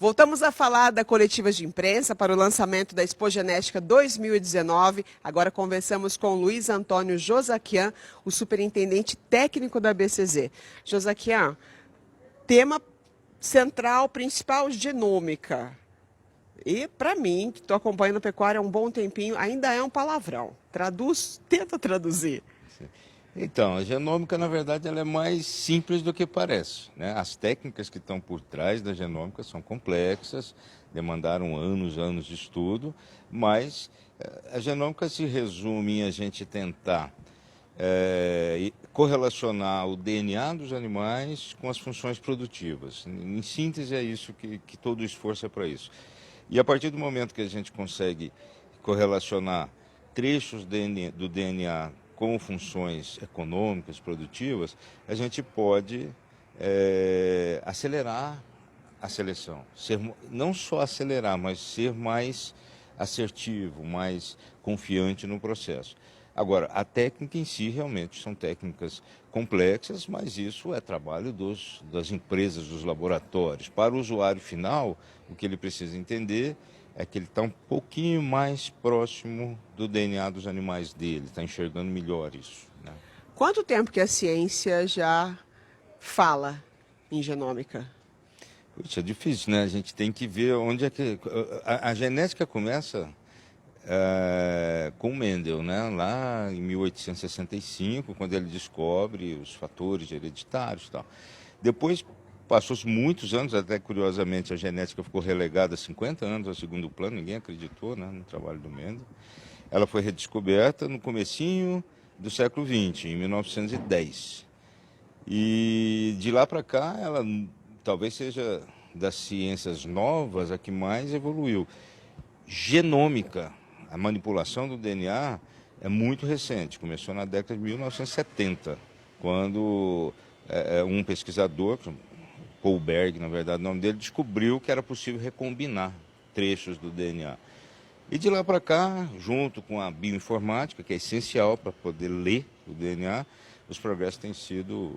Voltamos a falar da coletiva de imprensa para o lançamento da Expo Genética 2019. Agora conversamos com Luiz Antônio Josaquian, o superintendente técnico da BCZ. Josaquian, tema central, principal, genômica. E, para mim, que estou acompanhando a pecuária há um bom tempinho, ainda é um palavrão. Tenta traduzir. Então, a genômica, na verdade, ela é mais simples do que parece, né? As técnicas que estão por trás da genômica são complexas, demandaram anos de estudo, mas a genômica se resume em a gente tentar correlacionar o DNA dos animais com as funções produtivas. Em síntese, é isso que todo o esforço é para isso. E a partir do momento que a gente consegue correlacionar trechos do DNA com funções econômicas, produtivas, a gente pode acelerar a seleção. Não só acelerar, mas ser mais assertivo, mais confiante no processo. Agora, a técnica em si realmente são técnicas complexas, mas isso é trabalho das empresas, dos laboratórios. Para o usuário final, o que ele precisa entender é que ele está um pouquinho mais próximo do DNA dos animais dele, está enxergando melhor isso, né? Quanto tempo que a ciência já fala em genômica? Puxa, é difícil, né? A gente tem que ver onde é que... A genética começa com Mendel, né? Lá em 1865, quando ele descobre os fatores hereditários e tal. Depois passou-se muitos anos, até curiosamente a genética ficou relegada 50 anos ao segundo plano, ninguém acreditou, né, no trabalho do Mendel. Ela foi redescoberta no comecinho do século XX, em 1910. E de lá para cá, ela talvez seja das ciências novas a que mais evoluiu. Genômica, a manipulação do DNA é muito recente, começou na década de 1970, quando um pesquisador, Kohlberg, na verdade, o nome dele, descobriu que era possível recombinar trechos do DNA. E de lá para cá, junto com a bioinformática, que é essencial para poder ler o DNA, os progressos têm sido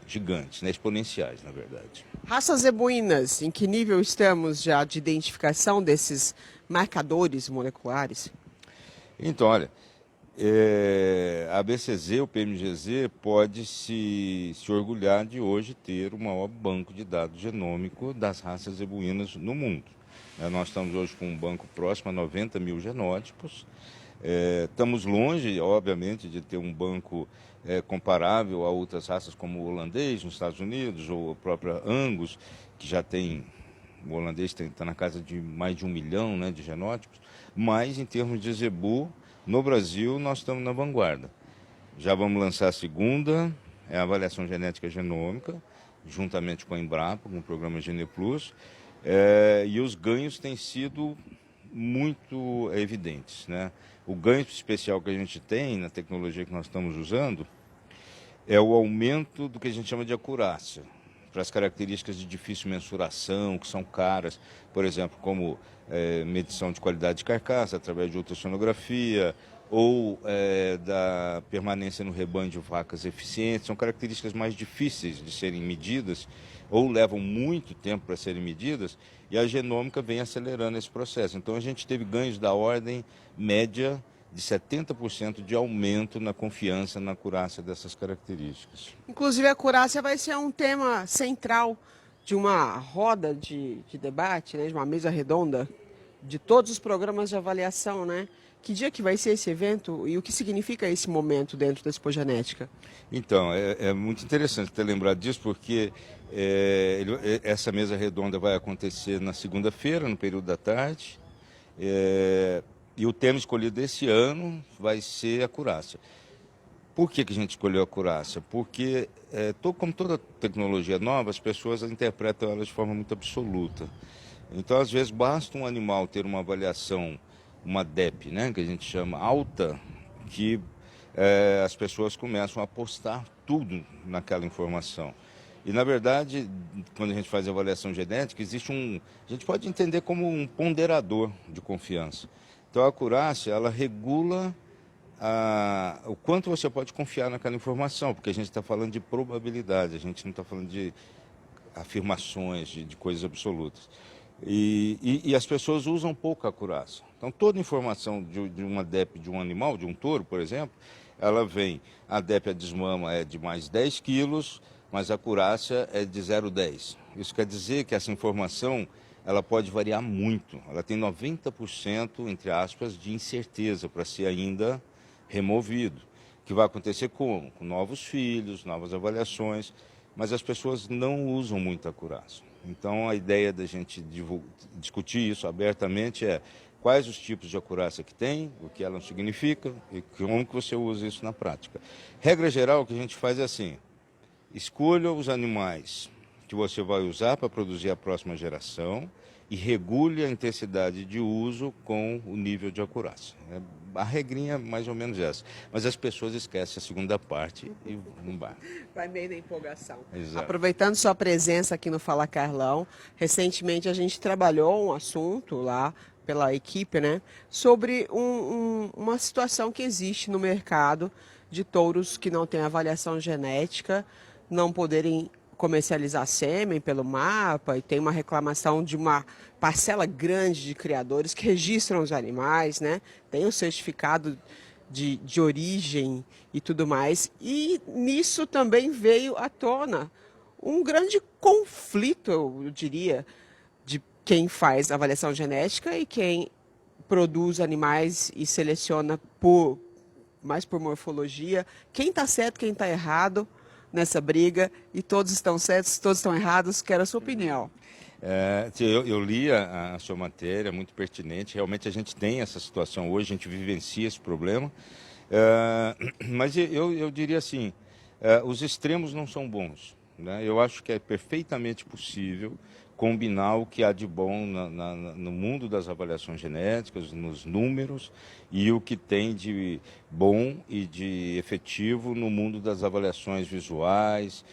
gigantes, né? Exponenciais, na verdade. Raças zebuínas, em que nível estamos já de identificação desses marcadores moleculares? Então, olha, a BCZ, o PMGZ, pode se orgulhar de hoje ter o maior banco de dados genômico das raças zebuínas no mundo. Nós estamos hoje com um banco próximo a 90 mil genótipos. Estamos longe, obviamente, de ter um banco comparável a outras raças como o holandês nos Estados Unidos, ou a própria Angus, que já tem, o holandês está na casa de mais de 1 milhão, né, de genótipos, mas em termos de zebu, no Brasil nós estamos na vanguarda. Já vamos lançar a segunda, a avaliação genética genômica, juntamente com a Embrapa, com o programa GenePlus, e os ganhos têm sido muito evidentes, né? O ganho especial que a gente tem na tecnologia que nós estamos usando é o aumento do que a gente chama de acurácia, para as características de difícil mensuração, que são caras, por exemplo, como medição de qualidade de carcaça através de ultrassonografia, ou da permanência no rebanho de vacas eficientes, são características mais difíceis de serem medidas, ou levam muito tempo para serem medidas, e a genômica vem acelerando esse processo. Então a gente teve ganhos da ordem média de 70% de aumento na confiança, na acurácia dessas características. Inclusive, a acurácia vai ser um tema central de uma roda de debate, né, de uma mesa redonda, de todos os programas de avaliação, né? Que dia que vai ser esse evento e o que significa esse momento dentro da Expo Genética? Então, é muito interessante ter lembrado disso, porque essa mesa redonda vai acontecer na segunda-feira, no período da tarde, e o tema escolhido esse ano vai ser a acurácia. Por que a gente escolheu a acurácia? Porque, como toda tecnologia nova, as pessoas interpretam ela de forma muito absoluta. Então, às vezes, basta um animal ter uma avaliação, uma DEP, né, que a gente chama alta, que as pessoas começam a apostar tudo naquela informação. E, na verdade, quando a gente faz avaliação genética, a gente pode entender como um ponderador de confiança. Então, a acurácia, ela regula o quanto você pode confiar naquela informação, porque a gente está falando de probabilidade, a gente não está falando de afirmações de coisas absolutas. E as pessoas usam pouco a acurácia. Então, toda informação de uma DEP de um animal, de um touro, por exemplo, ela vem, a DEP, a desmama, é de mais 10 quilos, mas a acurácia é de 0,10. Isso quer dizer que essa informação ela pode variar muito. Ela tem 90%, entre aspas, de incerteza para ser ainda removido. O que vai acontecer com novos filhos, novas avaliações, mas as pessoas não usam muito a acurácia. Então, a ideia da gente discutir isso abertamente é quais os tipos de acurácia que tem, o que ela significa e como que você usa isso na prática. Regra geral, o que a gente faz é assim: escolha os animais que você vai usar para produzir a próxima geração e regule a intensidade de uso com o nível de acurácia. A regrinha é mais ou menos essa. Mas as pessoas esquecem a segunda parte e não vai. Vai meio na empolgação. Exato. Aproveitando sua presença aqui no Fala Carlão, recentemente a gente trabalhou um assunto lá pela equipe, né, sobre uma situação que existe no mercado de touros que não têm avaliação genética, não poderem comercializar sêmen pelo mapa, e tem uma reclamação de uma parcela grande de criadores que registram os animais, né? Tem o certificado de origem e tudo mais. E nisso também veio à tona um grande conflito, eu diria, de quem faz avaliação genética e quem produz animais e seleciona mais por morfologia. Quem está certo, quem está errado nessa briga, e todos estão certos, todos estão errados. Quero a sua opinião. Eu li a sua matéria, muito pertinente. Realmente a gente tem essa situação hoje, a gente vivencia esse problema. Mas eu diria assim, os extremos não são bons, né? Eu acho que é perfeitamente possível combinar o que há de bom no mundo das avaliações genéticas, nos números, e o que tem de bom e de efetivo no mundo das avaliações visuais,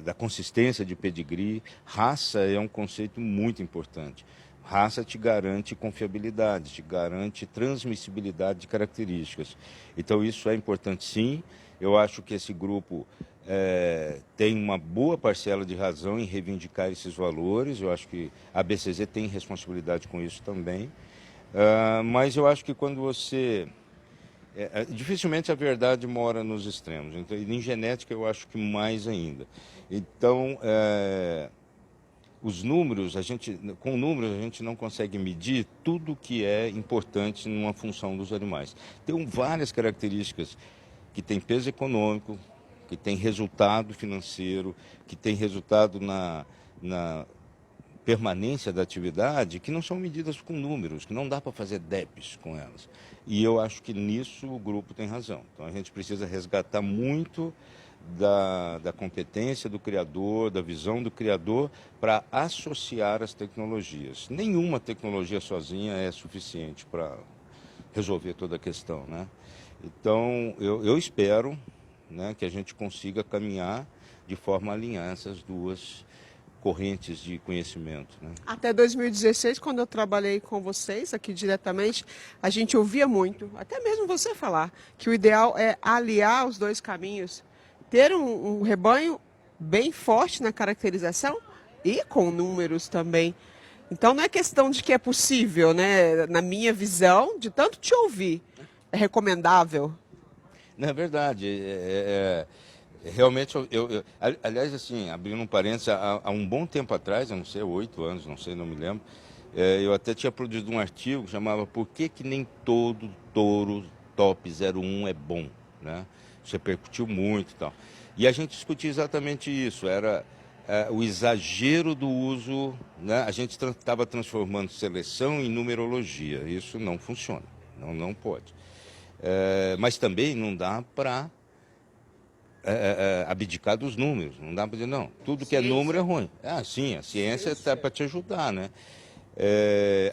da consistência de pedigree. Raça é um conceito muito importante. Raça te garante confiabilidade, te garante transmissibilidade de características. Então isso é importante, sim. Eu acho que esse grupo tem uma boa parcela de razão em reivindicar esses valores. Eu acho que a BCZ tem responsabilidade com isso também. Mas eu acho que quando você... dificilmente a verdade mora nos extremos. Então, em genética eu acho que mais ainda. Então, os números, com números a gente não consegue medir tudo que é importante numa função dos animais. Tem várias características que têm peso econômico, que têm resultado financeiro, que têm resultado na permanência da atividade, que não são medidas com números, que não dá para fazer DEPs com elas. E eu acho que nisso o grupo tem razão. Então a gente precisa resgatar muito da competência do criador, da visão do criador, para associar as tecnologias. Nenhuma tecnologia sozinha é suficiente para resolver toda a questão, né? Então eu espero, né, que a gente consiga caminhar de forma a alinhar essas duas correntes de conhecimento, né? Até 2016, quando eu trabalhei com vocês aqui diretamente, a gente ouvia muito, até mesmo você falar, que o ideal é aliar os dois caminhos, ter um rebanho bem forte na caracterização e com números também. Então não é questão de que é possível, né? Na minha visão, de tanto te ouvir, é recomendável. Não é verdade. Realmente, aliás, assim, abrindo um parênteses, há um bom tempo atrás, eu não sei, 8 anos, não sei, não me lembro, eu até tinha produzido um artigo que chamava Por que nem todo touro top 01 é bom, né? Isso repercutiu muito e tal. E a gente discutia exatamente isso, era o exagero do uso, né? A gente estava transformando seleção em numerologia. Isso não funciona, não pode. Mas também não dá para abdicar dos números. Não dá para dizer, não, tudo que é número é ruim. Sim, a ciência está para te ajudar, né?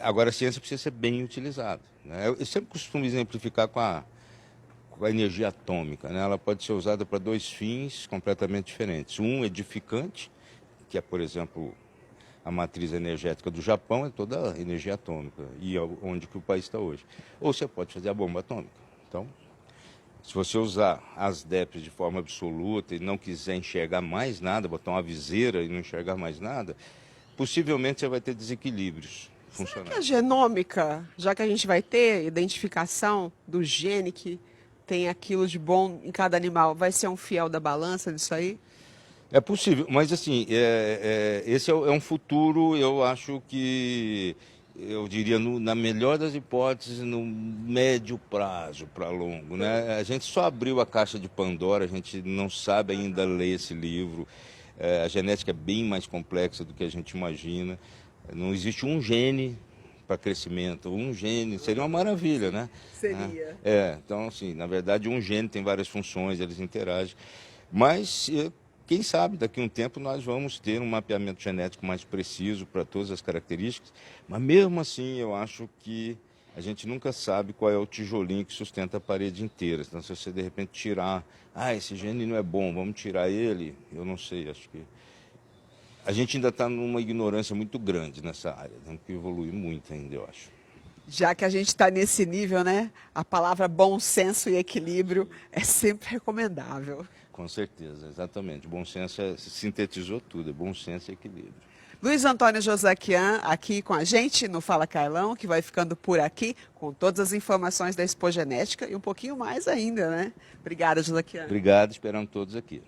Agora, a ciência precisa ser bem utilizada, né? Eu sempre costumo exemplificar com a energia atômica, né? Ela pode ser usada para dois fins completamente diferentes. Um, edificante, que é, por exemplo, a matriz energética do Japão, é toda a energia atômica, e onde que o país está hoje. Ou você pode fazer a bomba atômica. Então, Se você usar as DEPs de forma absoluta e não quiser enxergar mais nada, botar uma viseira e não enxergar mais nada, possivelmente você vai ter desequilíbrios Será que a funcionais. genômica, já que a gente vai ter identificação do gene que tem aquilo de bom em cada animal, vai ser um fiel da balança disso aí? É possível, mas assim, esse é um futuro, eu acho que, eu diria, na melhor das hipóteses, no médio prazo para longo, né? A gente só abriu a caixa de Pandora, a gente não sabe ainda ler esse livro. A genética é bem mais complexa do que a gente imagina. Não existe um gene para crescimento, um gene, seria uma maravilha, né? Seria. Então, assim, na verdade, um gene tem várias funções, eles interagem, mas quem sabe daqui a um tempo nós vamos ter um mapeamento genético mais preciso para todas as características, mas mesmo assim eu acho que a gente nunca sabe qual é o tijolinho que sustenta a parede inteira. Então, se você de repente tirar, esse gene não é bom, vamos tirar ele, eu não sei, acho que a gente ainda está numa ignorância muito grande nessa área, temos que evoluir muito ainda, eu acho. Já que a gente está nesse nível, né? A palavra bom senso e equilíbrio é sempre recomendável. Com certeza, exatamente. Bom senso sintetizou tudo, é bom senso e equilíbrio. Luiz Antônio Josaquian aqui com a gente no Fala Carlão, que vai ficando por aqui com todas as informações da Expogenética e um pouquinho mais ainda, né? Obrigada, Josaquian. Obrigado, esperamos todos aqui.